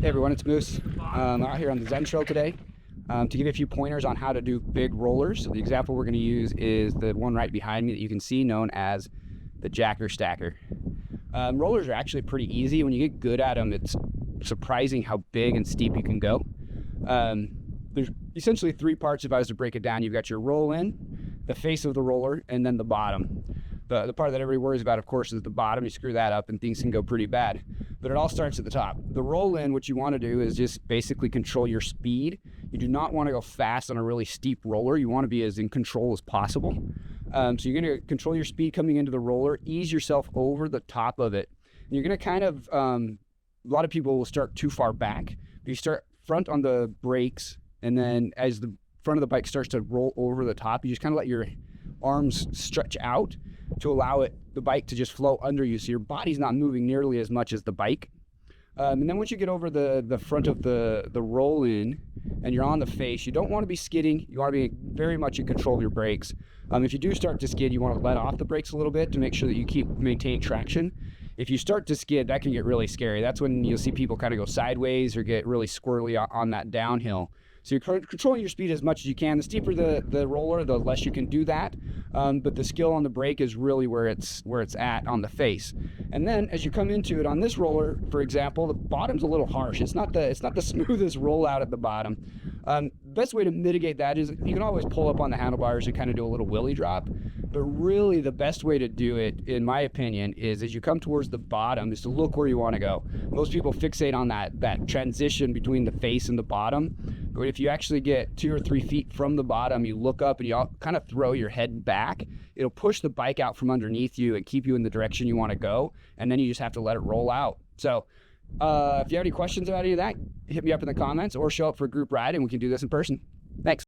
Hey everyone, it's Moose. Out here on the Zen Trail today to give you a few pointers on how to do big rollers. So the example we're going to use is the one right behind me that you can see, known as the jacker stacker. Rollers are actually pretty easy. When you get good at them, it's surprising how big and steep you can go. There's essentially three parts if I was to break it down. You've got your roll in, the face of the roller, and then the bottom. The part that everybody worries about, of course, is the bottom. You screw that up and things can go pretty bad. But it all starts at the top. The roll in, what you want to do is just basically control your speed. You do not want to go fast on a really steep roller. You want to be as in control as possible. So you're going to control your speed coming into the roller, ease yourself over the top of it. And you're going to kind of, a lot of people will start too far back. But you start front on the brakes, and then as the front of the bike starts to roll over the top, you just kind of let your arms stretch out to allow the bike to just flow under you, so your body's not moving nearly as much as the bike. And then once you get over the front of the roll in and you're on the face, you don't want to be skidding. You want to be very much in control of your brakes. If you do start to skid, you want to let off the brakes a little bit to make sure that you keep maintaining traction. If you start to skid, that can get really scary. That's when you'll see people kind of go sideways or get really squirrely on that downhill. So you're controlling your speed as much as you can. The steeper the roller, the less you can do that. But the skill on the brake is really where it's at on the face. And then as you come into it on this roller, for example, the bottom's a little harsh. It's not the smoothest rollout at the bottom. Best way to mitigate that is you can always pull up on the handlebars and kind of do a little wheelie drop. But really the best way to do it, in my opinion, is as you come towards the bottom, is to look where you want to go. Most people fixate on that transition between the face and the bottom. But if you actually get 2 or 3 feet from the bottom, you look up and you kind of throw your head back. It'll push the bike out from underneath you and keep you in the direction you want to go. And then you just have to let it roll out. So if you have any questions about any of that, hit me up in the comments or show up for a group ride and we can do this in person. Thanks.